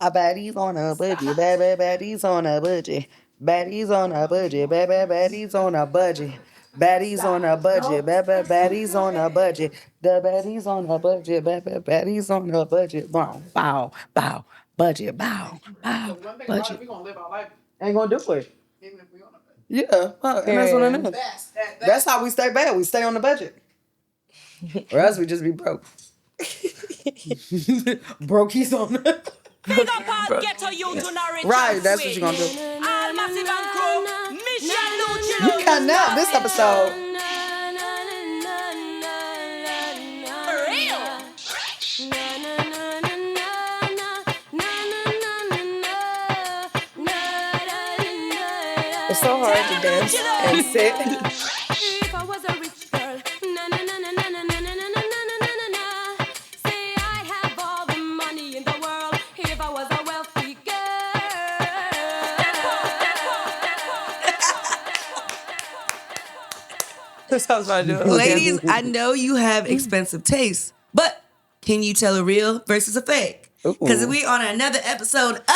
A baddie's on a budget, bad baddies on a budget. Baddies on a budget, bad baddies on a budget. Baddies on a budget, bad baddies on a budget. The baddies on a budget, bad baddies on a budget. Bow, bow, bow, budget, bow, bow, budget. Ain't gonna do it. Yeah, and that's what I know. That's how we stay bad. We stay on the budget, or else we just be broke. Brokies on the. Big up all ghetto youth on our Right, that's what you're gonna do. All massive and crew, Michelle Lucci. You can now this episode. For real. It's so hard to dance and sit. If I was a rich girl, na na na na na na na na na na na. Say I have all the money in the world. If I was a wealthy girl. That's how I was about to do it. Ladies, I know you have expensive tastes, but can you tell a real versus a fake? Because we on another episode of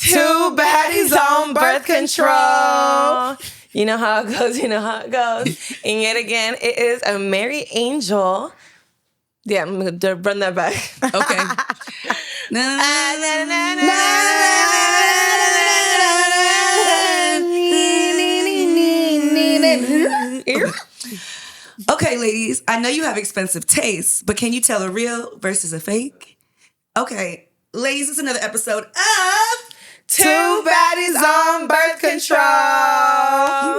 Two baddies on birth control. You know how it goes, you know how it goes. And yet again, it is a Mariangel. Yeah, I'm going to run that back. Okay. Okay, ladies, I know you have expensive tastes, but can you tell a real versus a fake? Okay, ladies, it's another episode of Two baddies on birth control.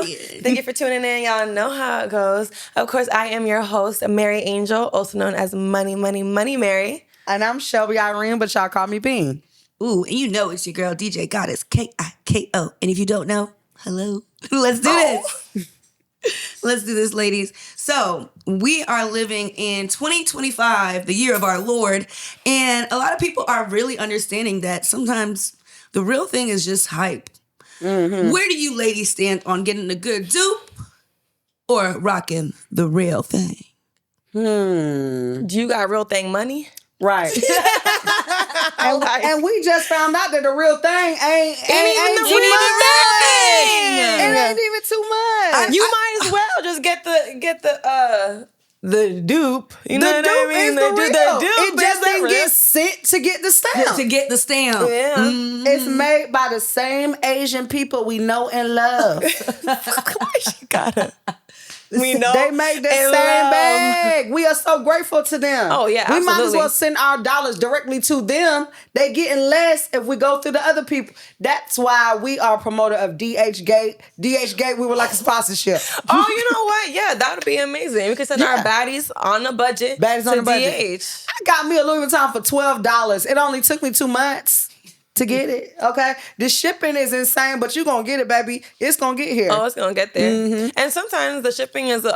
Yeah. Thank you for tuning in. Y'all know how it goes. Of course, I am your host, Mariangel, also known as Money Mary. And I'm Shelby Irene, but y'all call me Bean. Ooh, and you know it's your girl, DJ Goddess, Kiko. And if you don't know, hello. Let's do this. Let's do this, ladies. So we are living in 2025, the year of our Lord. And a lot of people are really understanding that sometimes the real thing is just hype. Mm-hmm. Where do you ladies stand on getting a good dupe or rocking the real thing? Do you got real thing money? Right. and we just found out that the real thing ain't even too much. It ain't even too much. You might as well just get the dupe. You know what I mean? The dupe. It just didn't real. get sent to get the stamp. To get the stamp. Yeah. Mm. It's made by the same Asian people we know and love. You gotta. We know They make the same bag. We are so grateful to them. Oh, yeah, We might as absolutely. well send our dollars directly to them. They getting less if we go through the other people. That's why we are a promoter of DH Gate. DH Gate, we would like a sponsorship. Oh, you know what? Yeah, that would be amazing. We could send our baddies on a budget Baddies to on a budget. DH. I got me a Louis Vuitton for $12. It only took me 2 months to get it, okay? The shipping is insane, but you gonna get it, baby. It's gonna get here. Oh, it's gonna get there. Mm-hmm. And sometimes the shipping is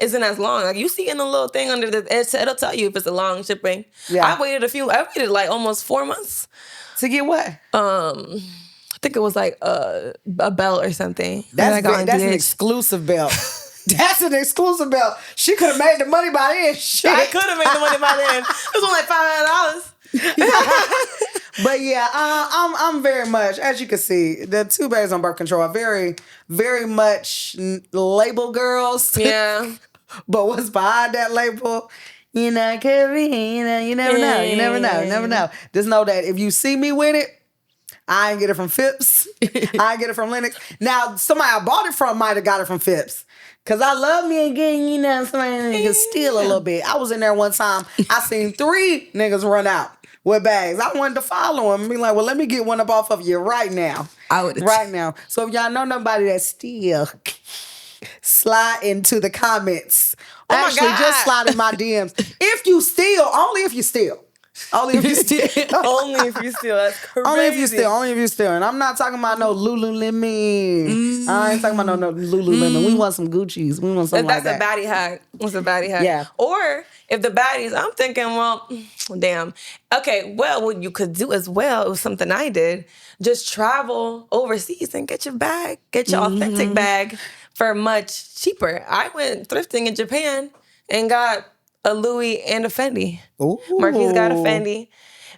isn't as long. Like you see in the little thing under it'll tell you if it's a long shipping. Yeah. I waited like almost 4 months. To get what? I think it was like a belt or something. That's And I got on that's an DH. exclusive belt. That's an exclusive belt. She could have made the money by then. Shit. I could have made the money by then. It was only like $500. But yeah, I'm very much, as you can see, the two baddies on birth control are very, very much label girls. Yeah. But what's behind that label? You know, could be, you never know. You never know. Just know that if you see me with it, I ain't get it from Phipps. I ain't get it from Lennox. Now, somebody I bought it from might have got it from Phipps. Because I love me again, somebody can steal a little bit. I was in there one time. I seen 3 niggas run out with bags. I wanted to follow them and be like, well, let me get one up off of you right now. Right now. So if y'all know nobody that steal, slide into the comments. Oh my Actually, God. just slide in my DMs. If you steal, only if you steal. Only if you steal. Only if you steal. That's crazy. Only if you steal. And I'm not talking about no Lululemon. I ain't talking about no Lululemon. We want some Gucci's. We want something like That's that. a baddie hack. What's a baddie hack? Yeah. Or if the baddies, I'm thinking, well, damn. Okay, well, what you could do as well, it was something I did, just travel overseas and get your bag, get your authentic bag for much cheaper. I went thrifting in Japan and got a Louis and a Fendi. Ooh. Marquis got a Fendi.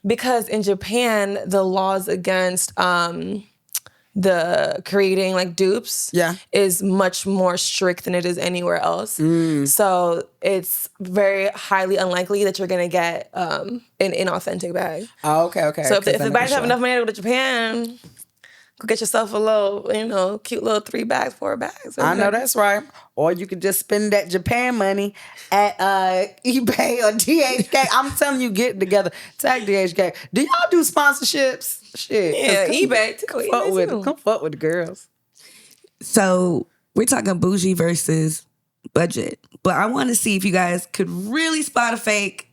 Because in Japan, the laws against the creating like dupes is much more strict than it is anywhere else. So it's very highly unlikely that you're gonna get an inauthentic bag. Oh, okay. So if the buyers have enough money to go to Japan, go get yourself a little, cute little 3 bags, 4 bags. I know that's right. Or you could just spend that Japan money at eBay or DHK. I'm telling you, get it together. Tag DHK. Do y'all do sponsorships? Shit. Yeah, eBay. Come fuck with the girls. So we're talking bougie versus budget. But I want to see if you guys could really spot a fake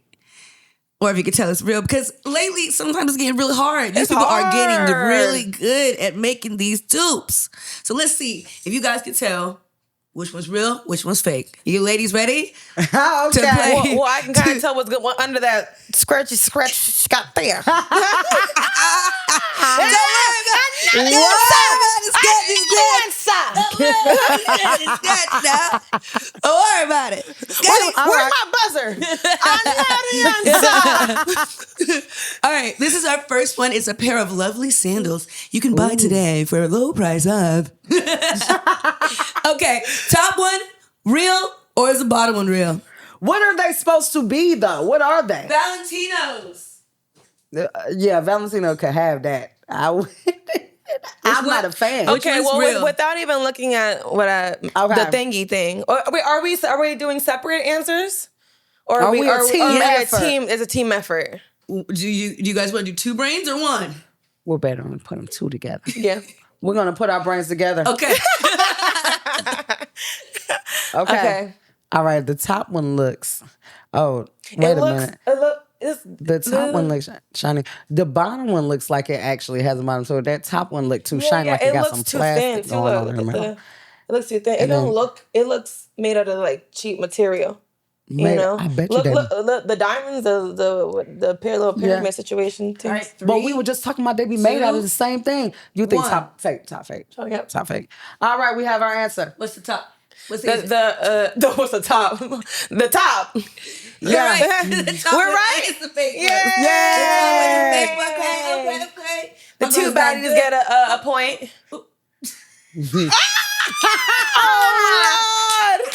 or if you could tell it's real. Because lately, sometimes it's getting really hard. These people are getting really good at making these dupes. So let's see if you guys could tell which one's real, which one's fake. You ladies ready? Okay. Well, I can kind of tell what's going under that scratch got there. Don't worry about it. Where's my buzzer? All right, this is our first one. It's a pair of lovely sandals you can buy today for a low price of. Okay, top one, real, or is the bottom one real? What are they supposed to be, though? What are they? Valentinos. Yeah, Valentino could have that. I'm not a fan. Okay, one's well, real? without even looking at the thingy thing, are we doing separate answers, or Are we a team effort? It's a team effort. Do you guys want to do 2 brains or 1? We're better to put them 2 together. Yeah. We're going to put our brains together. Okay. Okay. All right, the top one looks... Oh, wait a minute. The top one looks shiny. The bottom one looks like it actually has a bottom. So that top one looked too shiny, like it got some plastic going on in there. It looks too thin. It don't look. It looks made out of like cheap material. I bet you look, the diamonds, the little pyramid situation too. All right, 3. But we were just talking about they be made out of the same thing. You think 1. top fake. Okay. Top fake. All right, we have our answer. What's the top? What's the What's the top? The top. Yeah. Right. We're right. It's the fake one. Yeah. Okay. The 2 baddies get a point. Oh, Lord.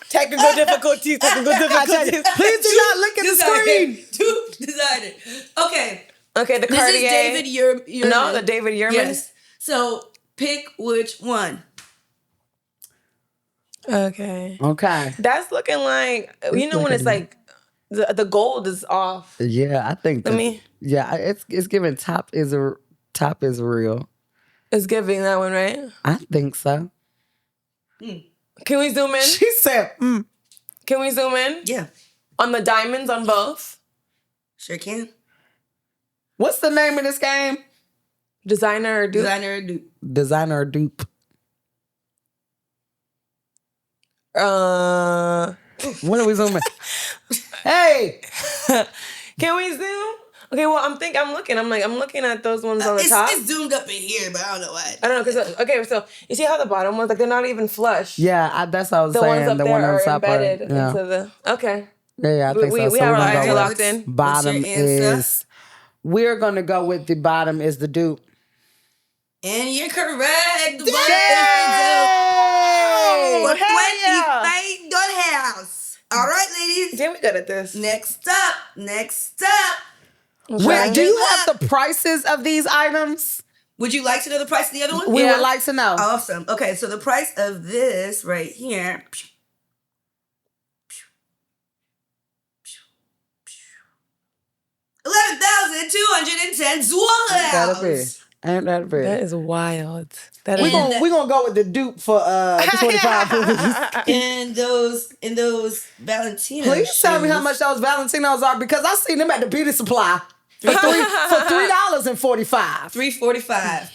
Technical difficulties. Please do not look at the screen. Designer. Okay. Okay, the This Cartier. is David Yurman. No, the David Yurman. Yes. So pick which one. Okay. Okay. That's looking like, when it's like the gold is off. Yeah, I think. Yeah, it's giving top is real. It's giving that one, right? I think so. Can we zoom in? She said, Can we zoom in? Yeah. On the diamonds on both? Sure can. What's the name of this game? Designer or dupe? Designer or dupe. Designer or dupe. When are we zooming? Hey! Can we zoom? Okay, well, I'm looking at those ones on the top. It's zoomed up in here, but I don't know why. I don't know, because, so you see how the bottom ones, like, they're not even flush. Yeah, that's what I was The saying. ones up the there one on are top embedded into the, okay. Yeah, I think so. We So have we're our gonna idea go with locked in. bottom What's your answer? is... We're going to go with the bottom is the dupe. And you're correct. The bottom is Yay! the dupe. For Hell $25. All right, ladies. Damn, we good at this. Next up. Wait, do you have the prices of these items? Would you like to know the price of the other one? We would like to know. Awesome. Okay, so the price of this right here. $11,210. Ain't that bad? That is wild. We're gonna go with the dupe for the 25. And those Valentinos. Please tell me how much those Valentinos are because I seen them at the beauty supply for $3.45. $3.45.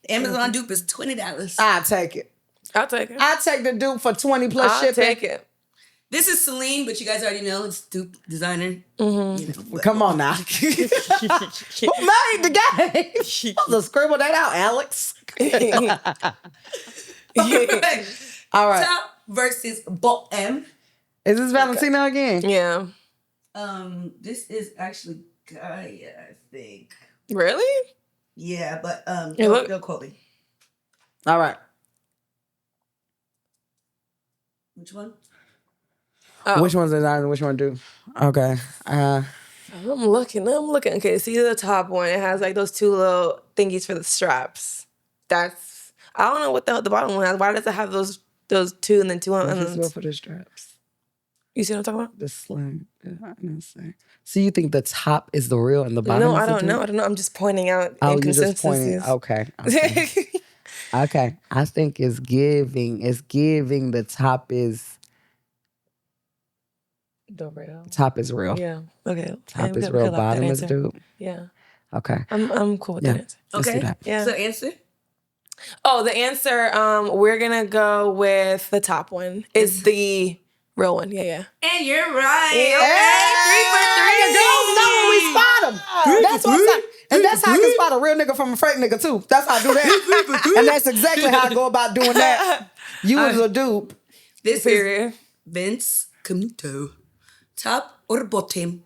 Amazon dupe is $20. I take it. I'll take it. I take the dupe for 20 plus I'll shipping. take it. This is Celine, but you guys already know it's dupe designer. Mm-hmm. Come on now. Who made the game? Let's scribble that out, Alex. All right. Top versus bottom. Is this Valentino again? Yeah. This is actually Gaia, I think. Really? Yeah, but look- don't quote me. All right. Which one? Oh. Which one's designer? Which one do? Okay. I'm looking. Okay, see the top one. It has like those two little thingies for the straps. That's I don't know what the bottom one has. Why does it have those two and then two on? Let's go for the straps. You see what I'm talking about? The slim. So you think the top is the real and the bottom? No, is I the don't know. dupe? I don't know. I'm just pointing out Oh, you're just pointing. inconsistencies. Okay. Okay. I think it's giving. It's giving. The top is. The real. Top is real. Yeah. Okay. Top we is could real. like that Bottom is answer. dupe. Yeah. Okay. I'm cool with Yeah. that answer. Let's do that. Yeah. So answer? Oh, the answer. We're gonna go with the top one. It's the real one. Yeah. And you're right. Hey, the girls know when we spot them. That's what I'm saying. And that's how I can spot a real nigga from a fake nigga too. That's how I do that. And that's exactly how I go about doing that. You was a dupe. This Period. is Vince Camuto. Top or bottom?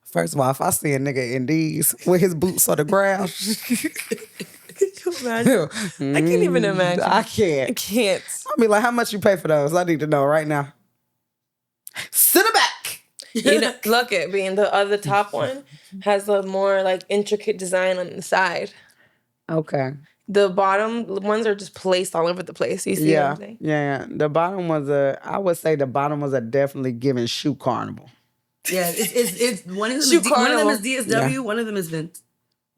First of all, if I see a nigga in these with his boots on the ground, I can't even imagine. I I can't. can't. I'll be like, how much you pay for those? I need to know right now. Sit it back. You know, look at being the other top one has a more like intricate design on the side. Okay. The bottom ones are just placed all over the place. You see what Yeah. I'm saying? Yeah. The bottom was I would say the bottom was a definitely given shoe carnival. Yeah, it's one of them. Shoe One of them carnival. is DSW. One of them is Vince.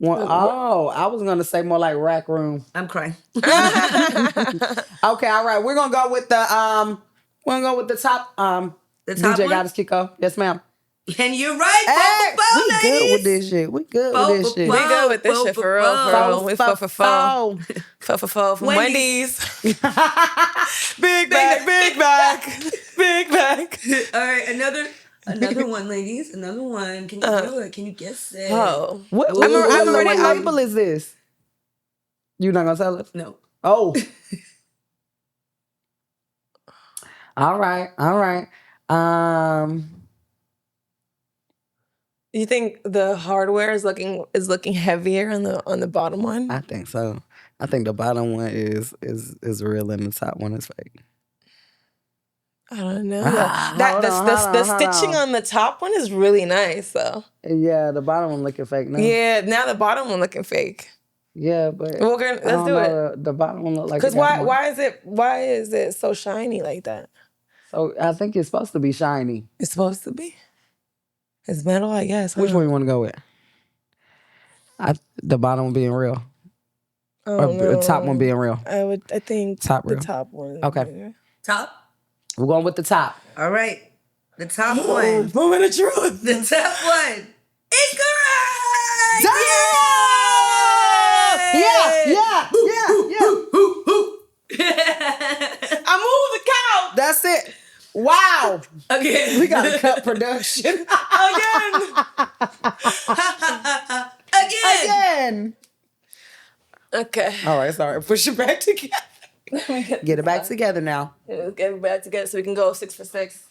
I was gonna say more like rack room. I'm crying. Okay, all right. We're gonna go with the top. The top DJ one? got his Kiko. Yes, ma'am. And you're right. Hey, Bo, we good with this shit. We good with this shit. We good with this shit for real. We for from Wendy's. Wendy's. Big back. All right, another one, ladies. Another one. Can you do it? Can you guess it? Oh, What label is this? You not gonna tell us? No. Oh. All right. you think the hardware is looking heavier on the bottom one? I think so. I think the bottom one is real and the top one is fake. I don't know. Hold on. The stitching on the top one is really nice though. Yeah, the bottom one looking fake now. Yeah, now the bottom one looking fake. Yeah, but Well, let's do it. The bottom one look like. Because why is it so shiny like that? So I think it's supposed to be shiny. It's supposed to be. It's metal, I guess. Which one you want to go with? The bottom one being real, or the top one being real. I think Top real. the top one. Okay. Top? We're going with the top. All right. The top one. Moment of truth. The top one is correct! Yeah. I moved the couch That's it. Wow. Again. We got to cut production. Again. Okay. All right, sorry. Push it back together. Get it back together now. Let's get it back together so we can go 6 for 6.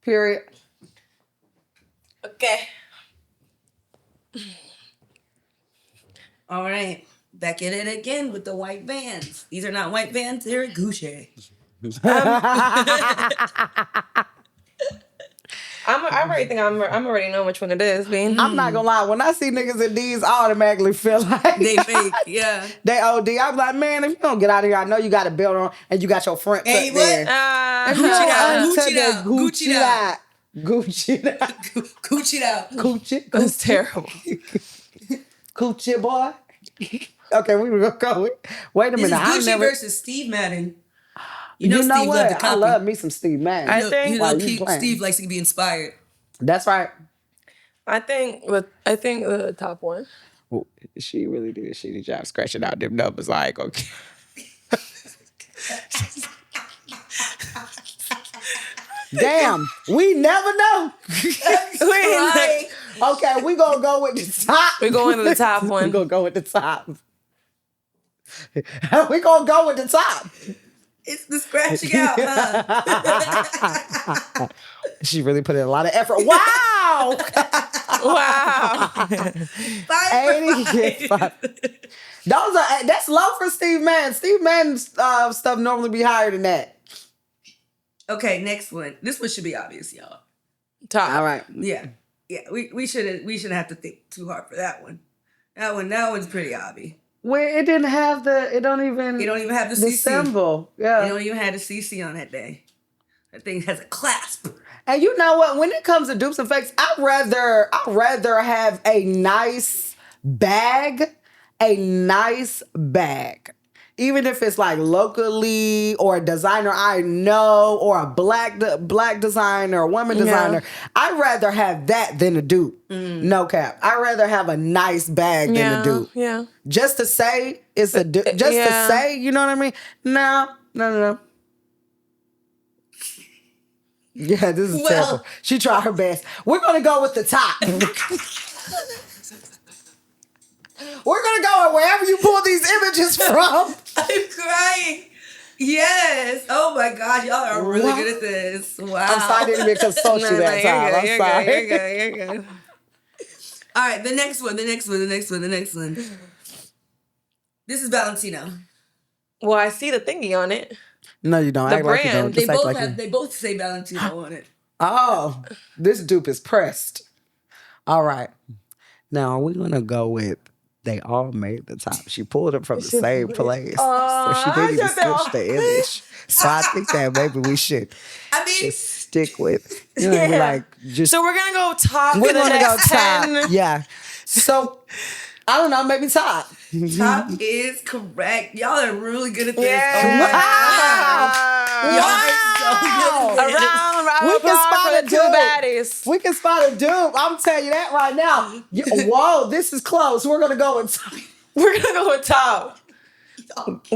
Period. Okay. All right. Back at it again with the white Vans. These are not white Vans. They're Gucci. I already think I'm already know which one it is, Bean. I'm not gonna lie. When I see niggas in these, I automatically feel like They fake. Yeah. they OD. I'm like, man, if you don't get out of here, I know you got a belt on and you got your front Hey, tucked what? in. Gucci out. Gucci out. Gucci out. Gucci. That's terrible. Gucci boy. Okay, we were gonna go with. Wait a This minute. is Gucci versus Steve Madden. You know, You know Steve loved to what? copy. I love me some Steve Madden. I think- you know, While you playing. Steve likes to be inspired. That's right. I think the top one. Well, she really did a shitty job scratching out them numbers. Like, okay. Damn, we never know. Right. Okay, we gonna go with the top. We're going to the top We one. gonna go with the top. We gonna go with the top. It's the scratching out, huh? She really put in a lot of effort. Wow. Wow. 85. That's low for Steve Madden. Steve Madden's stuff normally be higher than that. Okay, next one. This one should be obvious, y'all. Top. All right. Yeah. We shouldn't have to think too hard for that one. That one's pretty obvious. Well, it didn't have It don't even have the CC. symbol. Yeah. It don't even have the CC on that day. That thing has a clasp. And you know what? When it comes to dupes and fakes, I'd rather have a nice bag. Even if it's like locally or a designer I know or a black designer or woman designer, I'd rather have that than a dupe. No cap. I'd rather have a nice bag than a dupe. Yeah. Just to say it's a dupe. Just to say, you know what I mean? No. Yeah, this is terrible. She tried her best. We're going to go with the top. We're going to go with wherever you pull these images from. I'm crying. Yes. Oh my God. Y'all are really good at this. Wow. I'm sorry I didn't even consult you that time. I'm sorry. You're good. All right. The next one. This is Valentino. Well, I see the thingy on it. No, you don't. The Act like you brand. don't. They both say Valentino on it. Oh, this dupe is pressed. All right. Now we're going to go with they all made the top. She pulled it from the same place. So she didn't even switch the image. So I think that maybe we should just stick with, you know, like just. So we're going to go top. We're going to go top. 10. Yeah. So I don't know, maybe top. Top is correct. Y'all are really good at this. Yeah. Oh my God. Y'all Wow. are so good at this. We can spot a two dupe. baddies. We can spot a dupe. I'm telling you that right now. Whoa, this is close. We're going to go with top. We're going to go with top.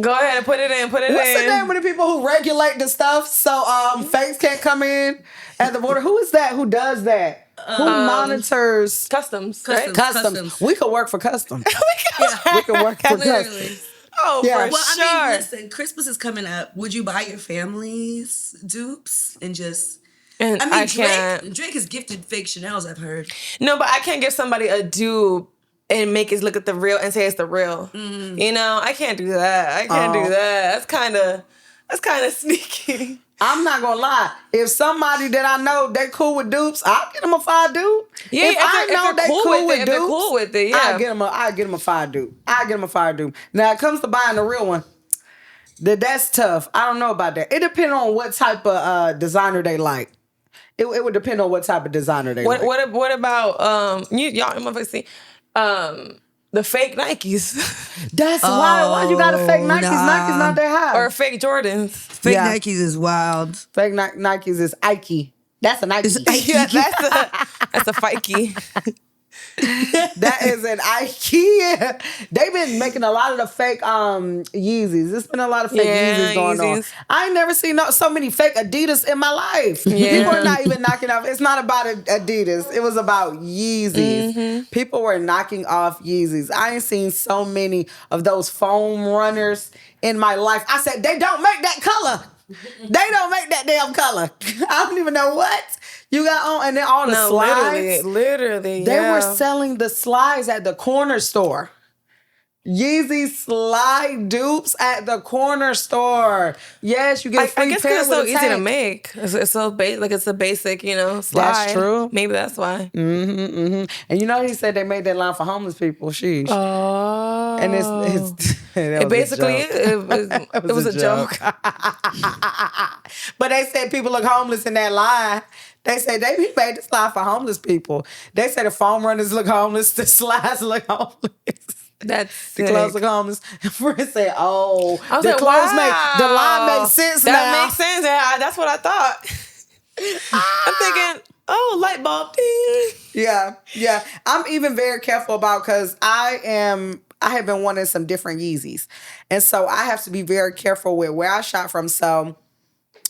Go ahead and put it in. What's the name of the people who regulate the stuff so fakes can't come in at the border? Who is that? Who does that? Who monitors Customs. customs? We could work for customs. We could work for customs. Oh, Yeah. for Well, sure. I mean, listen, Christmas is coming up. Would you buy your family's dupes and just... And I mean, I can't. Drake has gifted fake Chanel's, I've heard. No, but I can't give somebody a dupe and make it look at the real and say it's the real. You know, I can't do that. I can't do that. That's kind of sneaky. I'm not gonna lie. If somebody that I know they cool with dupes, I'll get them a 5 dupe. Yeah, if I know they cool with if dupes, they're cool with it, yeah. I get them a 5 dupe. Now it comes to buying the real one. That's tough. I don't know about that. It depends on what type of designer they like. It would depend on what type of designer they like. What about y'all motherfuckers see the fake Nikes That's why you got a fake Nikes. nah. Nike's not that high. or fake Jordans? Fake Yeah. Nikes is wild. Fake Nikes is Ike. That's a Nike. Yeah, that's a fikey. That is an IKEA. They've been making a lot of the fake Yeezys. There's been a lot of fake Yeezys going on. Yeezys. I ain't never seen so many fake Adidas in my life. Yeah. People are not even knocking off. It's not about Adidas. It was about Yeezys. People were knocking off Yeezys. I ain't seen so many of those foam runners in my life. I said, they don't make that color. They don't make that damn color. I don't even know what you got on. And then all the slides. Literally. They were selling the slides at the corner store. Yeezy slide dupes at the corner store. Yes, you get a free I guess pair because it's with so a easy to tank. make. It's so like it's a basic, slide. That's true. Maybe that's why. And you know he said they made that line for homeless people. Sheesh. Oh. And it's It basically it was a joke. But they said people look homeless in that line. They say they made this line for homeless people. They say the foam runners look homeless, the slides look homeless. That's The clothes look homeless. Friend said, "Oh, I was the like, clothes wow. the line makes sense now." That makes sense. Yeah, that's what I thought. I'm thinking, oh, light bulb. Ding. Yeah. I'm even very careful about because I have been wanting some different Yeezys, and so I have to be very careful with where I shop from. So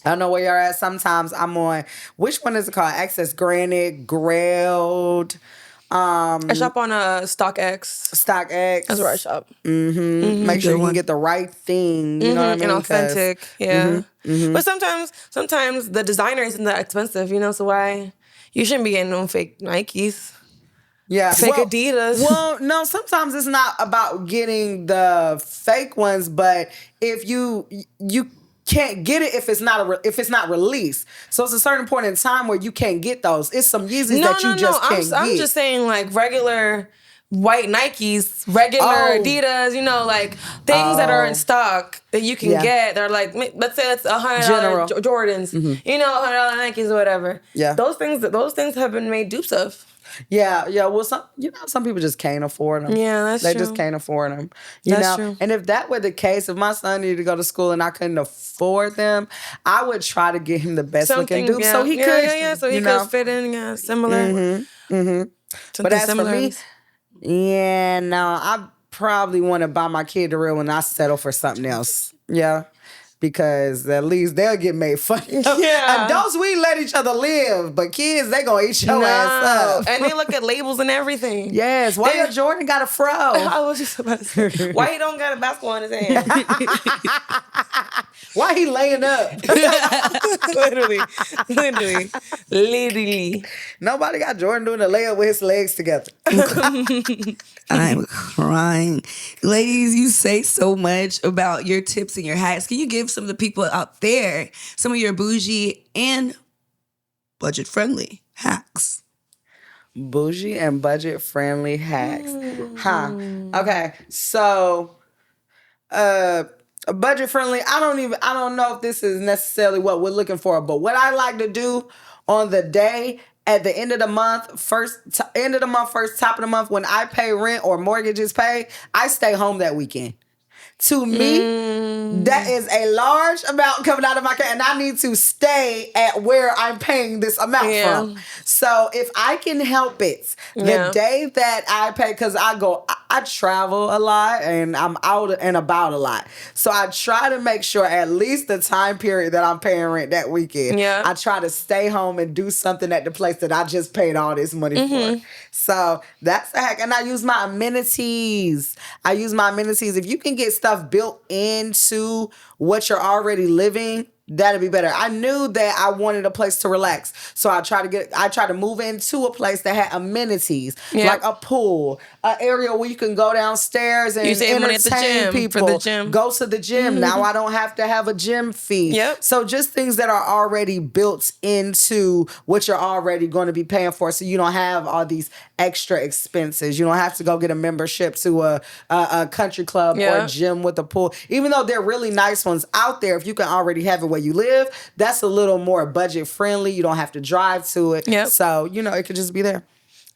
I don't know where you're at. Sometimes I'm on which one is it called? Access Granite, Grailed. I shop on StockX. StockX. That's where I shop. Make sure you can get the right thing. You know what I mean? And authentic. Yeah. But sometimes the designer isn't that expensive, so why you shouldn't be getting no fake Nikes. Yeah. Fake Adidas. Well, no, sometimes it's not about getting the fake ones, but if you can't get it if it's not released. So it's a certain point in time where you can't get those. It's some Yeezys that you just can't get. I'm just saying like regular white Nikes, regular Adidas, like things that are in stock that you can get. They're like, let's say it's $100 Jordans, $100 Nikes or whatever. Yeah. Those things have been made dupes of. Yeah. Well, some people just can't afford them. Yeah, that's true. They just can't afford them. That's true. And if that were the case, if my son needed to go to school and I couldn't afford them, I would try to get him the best looking dupe so he could. So he could fit in, similar. But as for me, I probably want to buy my kid the real one. I settle for something else. Yeah. Because at least they'll get made fun of. Yeah. Adults, we let each other live, but kids, they gonna eat your ass up. And they look at labels and everything. Yes. Why your Jordan got a fro? I was just about to say, why he don't got a basketball in his hand? Why he laying up? Literally. Nobody got Jordan doing a layup with his legs together. I'm crying. Ladies, you say so much about your tips and your hacks. Can you give some of the people out there some of your bougie and budget-friendly hacks? Bougie and budget-friendly hacks. Okay. So, budget-friendly, I don't know if this is necessarily what we're looking for, but what I like to do on the day at the end of the month, first top of the month, when I pay rent or mortgage is paid, I stay home that weekend. To me, that is a large amount coming out of my account, and I need to stay at where I'm paying this amount from. So if I can help it, the day that I pay, because I travel a lot and I'm out and about a lot. So I try to make sure at least the time period that I'm paying rent that weekend, I try to stay home and do something at the place that I just paid all this money for. So that's the hack. And I use my amenities. If you can get stuff built into what you're already living, that'd be better. I knew that I wanted a place to relax. So I tried to move into a place that had amenities, like a pool, an area where you can go downstairs and entertain people. For the gym. Go to the gym. Now I don't have to have a gym fee. So just things that are already built into what you're already going to be paying for, so you don't have all these extra expenses. You don't have to go get a membership to a country club or a gym with a pool. Even though they're really nice ones out there, if you can already have it where you live, that's a little more budget friendly. You don't have to drive to it. So, it could just be there.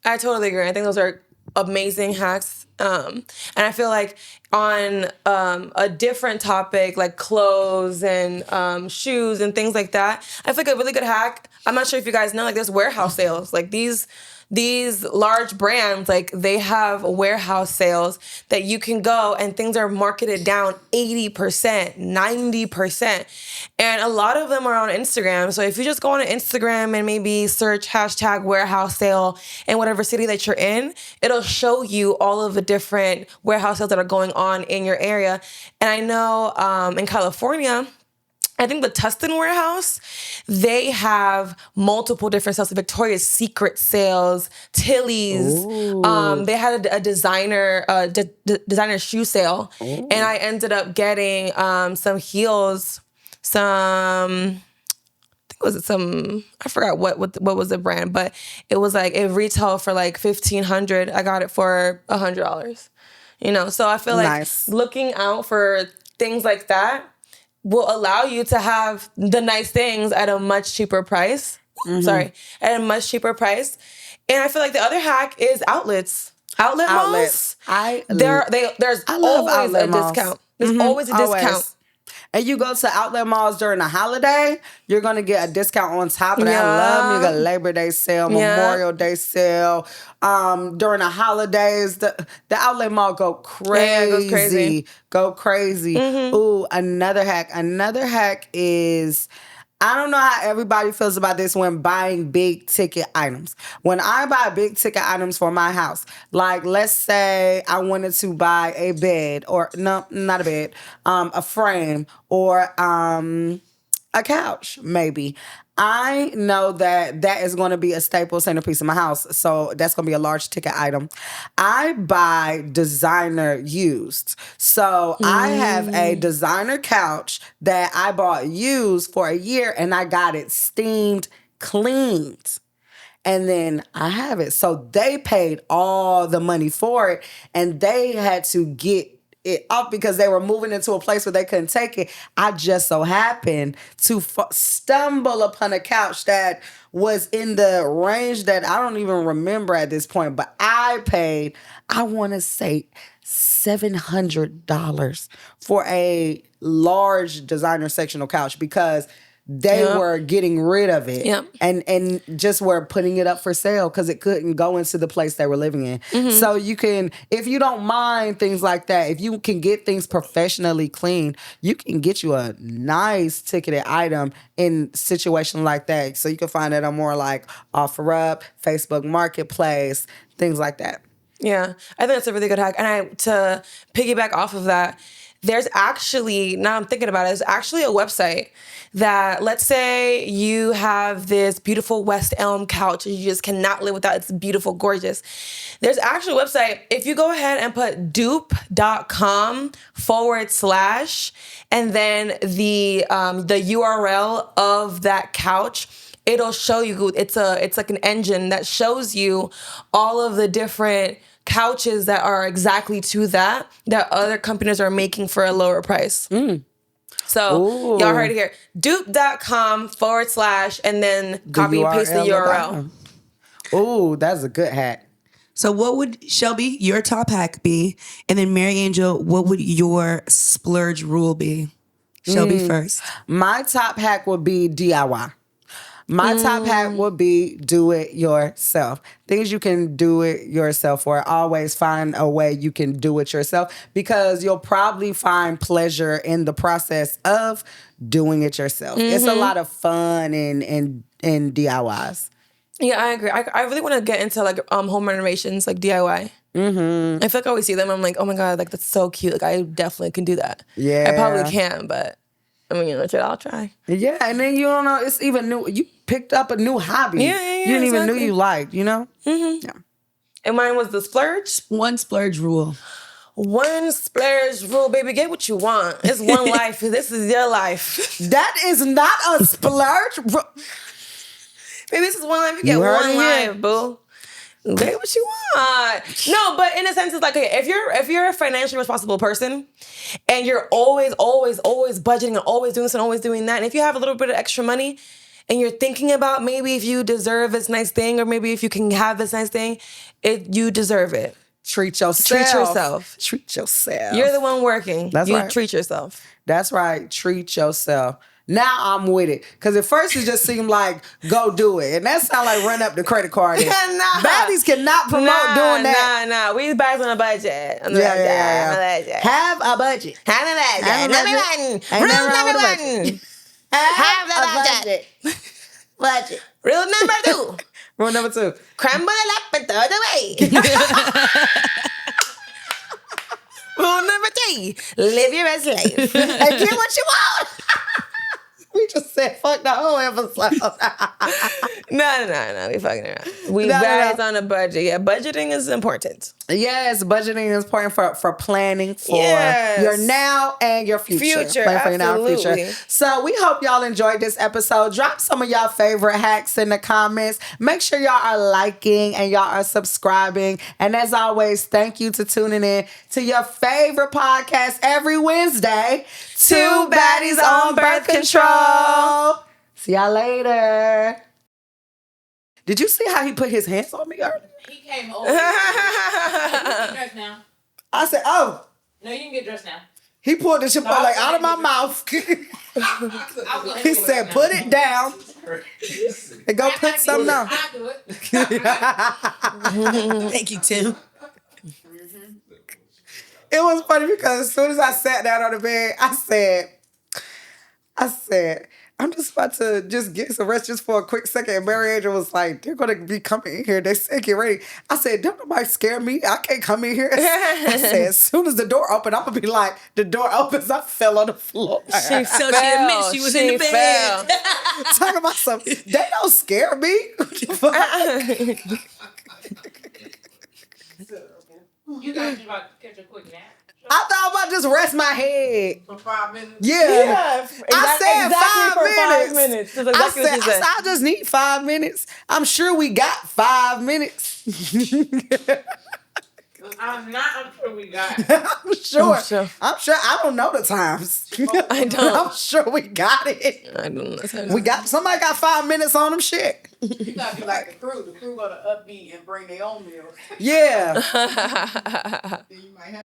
I totally agree. I think those are amazing hacks. And I feel like on a different topic, like clothes and shoes and things like that, I feel like a really good hack, I'm not sure if you guys know, like there's warehouse sales. Like these large brands, like they have warehouse sales that you can go and things are marketed down 80%, 90%. And a lot of them are on Instagram. So if you just go on Instagram and maybe search hashtag warehouse sale in whatever city that you're in, it'll show you all of the different warehouse sales that are going on in your area. And I know in California, I think the Tustin warehouse, they have multiple different sales. Victoria's Secret sales, Tilly's. They had a designer shoe sale, and I ended up getting some heels. I forgot what was the brand, but it was like it retailed for like $1,500. I got it for $100. So I feel like looking out for things like that will allow you to have the nice things at a much cheaper price. At a much cheaper price. And I feel like the other hack is outlets. Outlet malls. There's always a discount. There's always a discount. And you go to outlet malls during the holiday, you're going to get a discount on top of that. I love you got Labor Day sale, Memorial Day sale. During the holidays, the outlet mall go crazy. Go crazy. Ooh, another hack. Another hack is I don't know how everybody feels about this when buying big ticket items. When I buy big ticket items for my house, like let's say I wanted to buy a bed, or no, not a bed, a frame, or a couch, maybe. I know that that is going to be a staple centerpiece of my house. So that's going to be a large ticket item. I buy designer used. So I have a designer couch that I bought used for a year, and I got it steamed, cleaned. And then I have it. So they paid all the money for it, and they had to get it up because they were moving into a place where they couldn't take it. I just so happened to stumble upon a couch that was in the range that I don't even remember at this point, but I paid, I want to say $700 for a large designer sectional couch because they were getting rid of it and just were putting it up for sale because it couldn't go into the place they were living in. So you can, if you don't mind things like that, if you can get things professionally cleaned, you can get you a nice ticketed item in situations like that. So you can find it on more like OfferUp, Facebook Marketplace, things like that. Yeah, I think that's a really good hack. And to piggyback off of that, there's actually, now I'm thinking about it, there's actually a website that, let's say you have this beautiful West Elm couch and you just cannot live without it. It's beautiful, gorgeous. There's actually a website. If you go ahead and put dupe.com / and then the URL of that couch, it'll show you, it's like an engine that shows you all of the different couches that are exactly to that other companies are making for a lower price. So y'all heard it here. Dupe.com / and then copy and paste the URL. Oh, that's a good hack. So what would, Shelby, your top hack be? And then Mariangel, what would your splurge rule be? Shelby first. My top hack would be DIY. My top hack would be do it yourself. Things you can do it yourself for. Always find a way you can do it yourself because you'll probably find pleasure in the process of doing it yourself. It's a lot of fun in DIYs. Yeah, I agree. I really want to get into like home renovations, like DIY. I feel like I always see them. I'm like, oh my God, like that's so cute. Like I definitely can do that. Yeah. I probably can, but I mean, I'll try. Yeah, and then you don't know, it's even new. You picked up a new hobby. Yeah, you didn't even know you liked, you know? Yeah. And mine was the splurge. One splurge rule. One splurge rule, baby. Get what you want. It's one life. This is your life. That is not a splurge. Baby, this is one life. You get one life, boo. Get what you want. No, but in a sense, it's like, okay, if you're a financially responsible person and you're always budgeting and always doing this and always doing that, and if you have a little bit of extra money and you're thinking about maybe if you deserve this nice thing or maybe if you can have this nice thing, you deserve it. Treat yourself. Treat yourself. You're the one working. That's right. You treat yourself. That's right. Treat yourself. Now I'm with it. Because at first it just seemed like, go do it. And that sounds like run up the credit card. Baddies cannot promote doing that. Nah. We back on a budget. Have a budget. Have a budget. Rule number one. Have a budget. Budget. Rule number 2. Rule number 2. Crumble it up and throw it away. Rule number 3. Live your best life. And get what you want. We just said fuck the whole episode. No. We fucking around. We guys on a budget. Yeah, budgeting is important. Yes, budgeting is important for planning for your now and your future. Plan for your now and future. So we hope y'all enjoyed this episode. Drop some of y'all favorite hacks in the comments. Make sure y'all are liking and y'all are subscribing. And as always, thank you to tuning in to your favorite podcast every Wednesday. Two Baddies on Birth Control. See y'all later. Did you see how he put his hands on me earlier? He came over. You can get dressed now. I said, oh. No, you can get dressed now. He pulled the Chipotle out of my mouth. He said, put it down and go put something on. I'll do it. Thank you, Tim. It was funny because as soon as I sat down on the bed, I said, I'm just about to just get some rest just for a quick second. And Mariangel was like, they're going to be coming in here. They said, get ready. I said, don't nobody scare me. I can't come in here. I said, as soon as the door opened, I'm going to be like, the door opens, I fell on the floor. She So she admits she was in the bed. Talking about something. They don't scare me. You guys about to catch a quick nap. I thought I was about to just rest my head. For 5 minutes. Yeah. I said exactly 5 minutes. for 5 minutes. That's exactly what she said. I just need 5 minutes. I'm sure we got 5 minutes. I'm sure we got it. I'm sure. I'm sure. I don't know the times. I don't. I'm sure we got it. I don't know. We got somebody got 5 minutes on them. Shit. You gotta be like the crew. The crew gonna upbeat and bring their own meals. Yeah. Then you might have